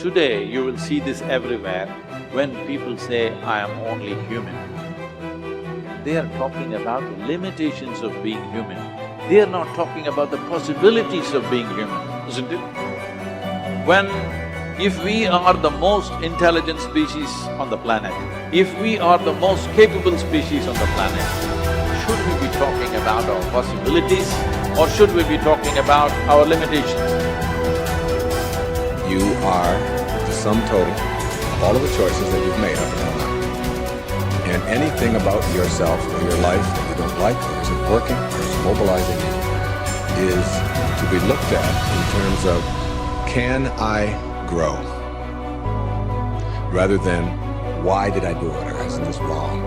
Today, you will see this everywhere when people say, I am only human. They are talking about the limitations of being human. They are not talking about the possibilities of being human, isn't it? If we are the most intelligent species on the planet, if we are the most capable species on the planet, should we be talking about our possibilities or should we be talking about our limitations? You are the sum total of all of the choices that you've made up until now. And anything about yourself or your life that you don't like, or isn't working, or is mobilizing you, is to be looked at in terms of, can I grow? Rather than, why did I do it, or isn't this wrong?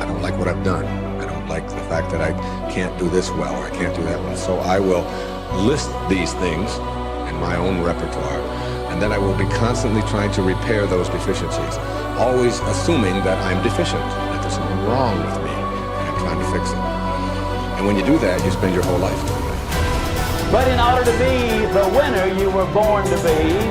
I don't like what I've done. I don't like the fact that I can't do this well, or I can't do that well. So I will list these things in my own repertoire, and then I will be constantly trying to repair those deficiencies, always assuming that I'm deficient, that there's something wrong with me, and I'm trying to fix it. And when you do that, you spend your whole life doing that. But in order to be the winner you were born to be,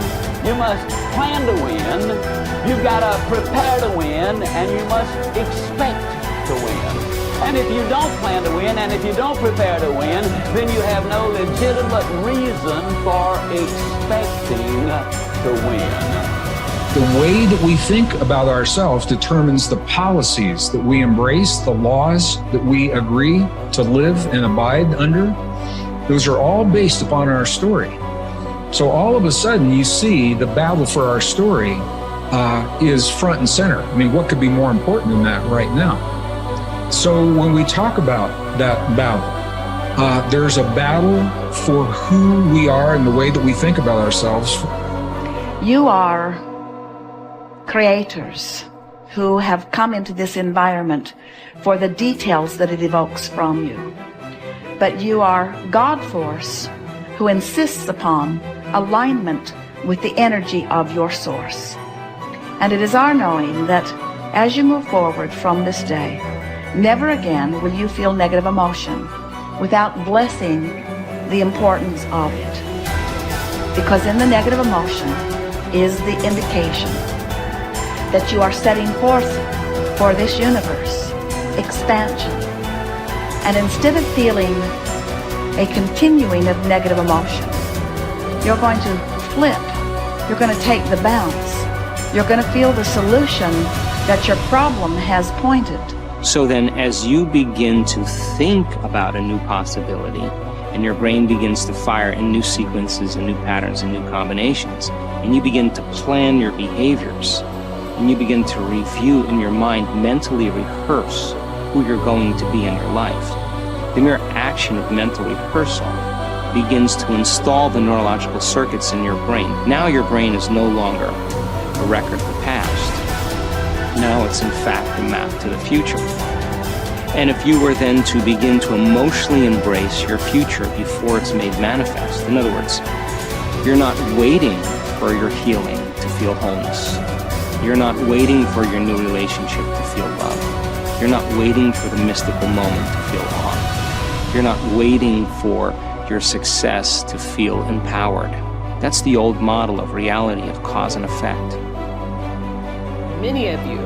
you must plan to win, you've got to prepare to win, and you must expect to win. And if you don't plan to win, and if you don't prepare to win, then you have no legitimate reason for expecting to win. The way that we think about ourselves determines the policies that we embrace, the laws that we agree to live and abide under. Those are all based upon our story. So all of a sudden you see the battle for our story is front and center. I mean, what could be more important than that right now? So when we talk about that battle, there's a battle for who we are and the way that we think about ourselves. You are creators who have come into this environment for the details that it evokes from you. But you are God force who insists upon alignment with the energy of your source. And it is our knowing that as you move forward from this day, never again will you feel negative emotion without blessing the importance of it. Because in the negative emotion is the indication that you are setting forth for this universe expansion. And instead of feeling a continuing of negative emotion, you're going to flip. You're going to take the bounce. You're going to feel the solution that your problem has pointed. So then as you begin to think about a new possibility, and your brain begins to fire in new sequences and new patterns and new combinations, and you begin to plan your behaviors, and you begin to review in your mind, mentally rehearse who you're going to be in your life, the mere action of mental rehearsal begins to install the neurological circuits in your brain. Now your brain is no longer a record of the past. Now it's in fact a map to the future. And if you were then to begin to emotionally embrace your future before it's made manifest, in other words, you're not waiting for your healing to feel wholeness. You're not waiting for your new relationship to feel love. You're not waiting for the mystical moment to feel awe. You're not waiting for your success to feel empowered. That's the old model of reality, of cause and effect. Many of you,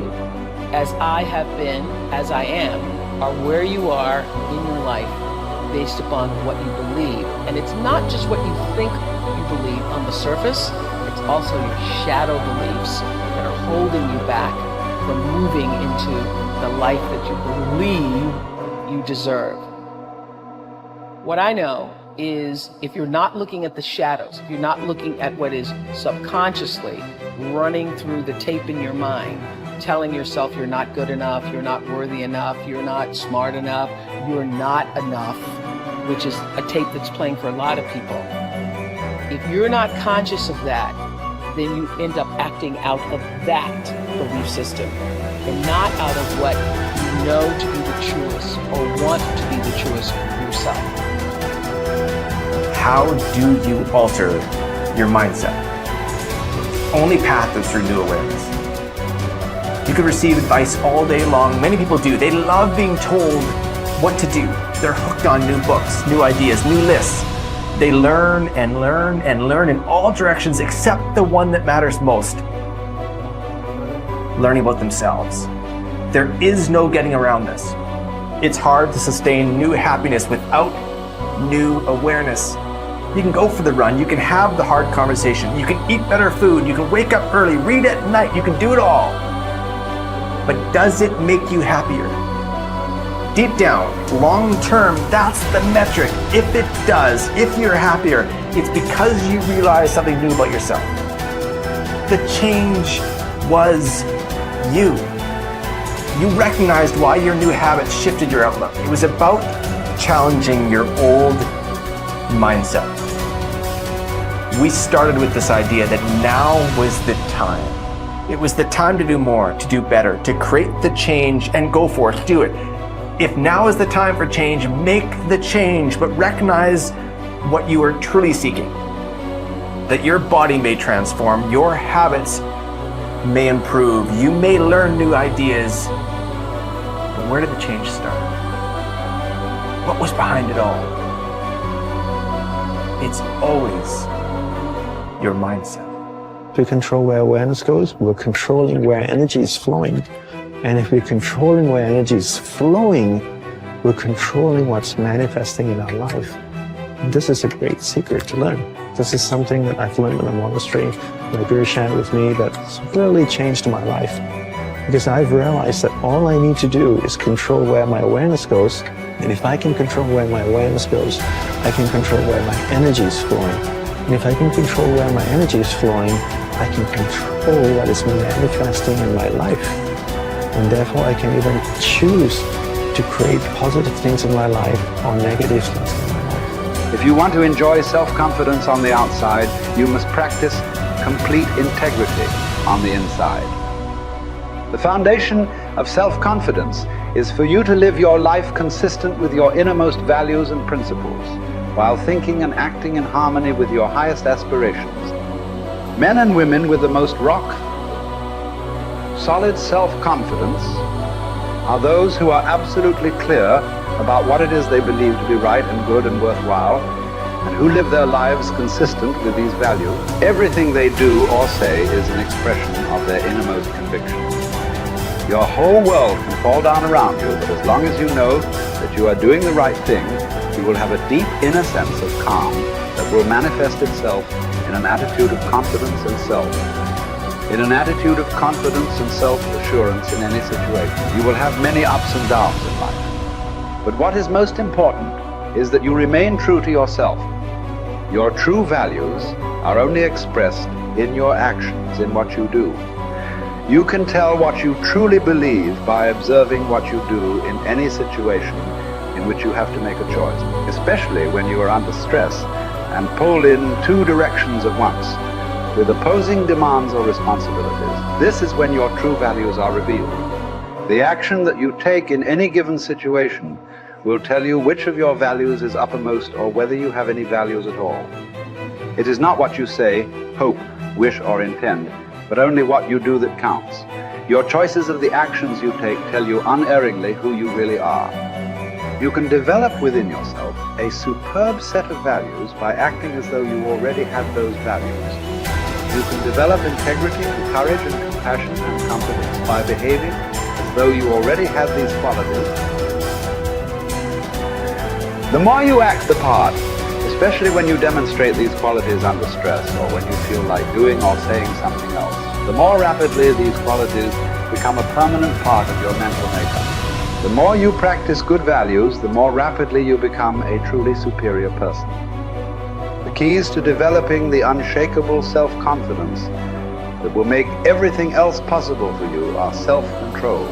as I have been, as I am, are where you are in your life based upon what you believe. And it's not just what you think you believe on the surface, it's also your shadow beliefs that are holding you back from moving into the life that you believe you deserve. What I know is if you're not looking at the shadows, if you're not looking at what is subconsciously running through the tape in your mind, telling yourself you're not good enough, you're not worthy enough, you're not smart enough, you're not enough, which is a tape that's playing for a lot of people. If you're not conscious of that, then you end up acting out of that belief system and not out of what you know to be the truest or want to be the truest yourself. How do you alter your mindset? Only path is through new awareness. You can receive advice all day long. Many people do. They love being told what to do. They're hooked on new books, new ideas, new lists. They learn and learn and learn in all directions except the one that matters most. Learning about themselves. There is no getting around this. It's hard to sustain new happiness without new awareness. You can go for the run, you can have the hard conversation, you can eat better food, you can wake up early, read at night, you can do it all. But does it make you happier? Deep down, long term, that's the metric. If it does, if you're happier, it's because you realize something new about yourself. The change was you. You recognized why your new habits shifted your outlook. It was about challenging your old mindset. We started with this idea that now was the time. It was the time to do more, to do better, to create the change and go for it, do it. If now is the time for change, make the change, but recognize what you are truly seeking. That your body may transform, your habits may improve, you may learn new ideas. But where did the change start? What was behind it all? It's always your mindset. To control where awareness goes, we're controlling where energy is flowing. And if we're controlling where energy is flowing, we're controlling what's manifesting in our life. This is a great secret to learn. This is something that I've learned in the monastery. My guru shared with me that's really changed my life. Because I've realized that all I need to do is control where my awareness goes. And if I can control where my awareness goes, I can control where my energy is flowing. And if I can control where my energy is flowing, I can control what is manifesting in my life. And therefore I can even choose to create positive things in my life or negative things in my life. If you want to enjoy self-confidence on the outside, you must practice complete integrity on the inside. The foundation of self-confidence is for you to live your life consistent with your innermost values and principles, while thinking and acting in harmony with your highest aspirations. Men and women with the most solid self-confidence are those who are absolutely clear about what it is they believe to be right and good and worthwhile, and who live their lives consistent with these values. Everything they do or say is an expression of their innermost convictions. Your whole world can fall down around you, but as long as you know that you are doing the right thing, you will have a deep inner sense of calm that will manifest itself in an attitude of confidence and self. In an attitude of confidence and self-assurance in any situation. You will have many ups and downs in life. But what is most important is that you remain true to yourself. Your true values are only expressed in your actions, in what you do. You can tell what you truly believe by observing what you do in any situation in which you have to make a choice, especially when you are under stress and pulled in two directions at once, with opposing demands or responsibilities. This is when your true values are revealed. The action that you take in any given situation will tell you which of your values is uppermost or whether you have any values at all. It is not what you say, hope, wish, or intend, but only what you do that counts. Your choices of the actions you take tell you unerringly who you really are. You can develop within yourself a superb set of values by acting as though you already had those values. You can develop integrity and courage and compassion and confidence by behaving as though you already had these qualities. The more you act the part, especially when you demonstrate these qualities under stress or when you feel like doing or saying something else, the more rapidly these qualities become a permanent part of your mental makeup. The more you practice good values, the more rapidly you become a truly superior person. The keys to developing the unshakable self-confidence that will make everything else possible for you are self-control,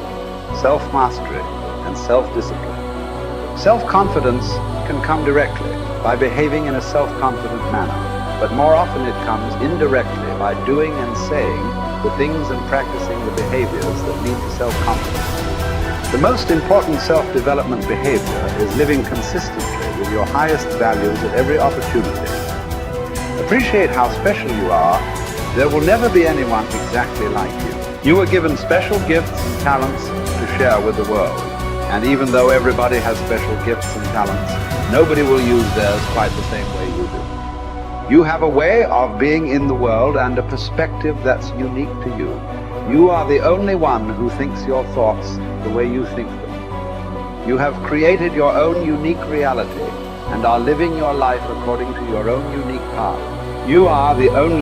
self-mastery, and self-discipline. Self-confidence can come directly by behaving in a self-confident manner, but more often it comes indirectly by doing and saying the things and practicing the behaviors that lead to self-confidence. The most important self-development behavior is living consistently with your highest values at every opportunity. Appreciate how special you are. There will never be anyone exactly like you. You were given special gifts and talents to share with the world. And even though everybody has special gifts and talents, nobody will use theirs quite the same way you do. You have a way of being in the world and a perspective that's unique to you. You are the only one who thinks your thoughts the way you think them. You have created your own unique reality and are living your life according to your own unique path. You are the only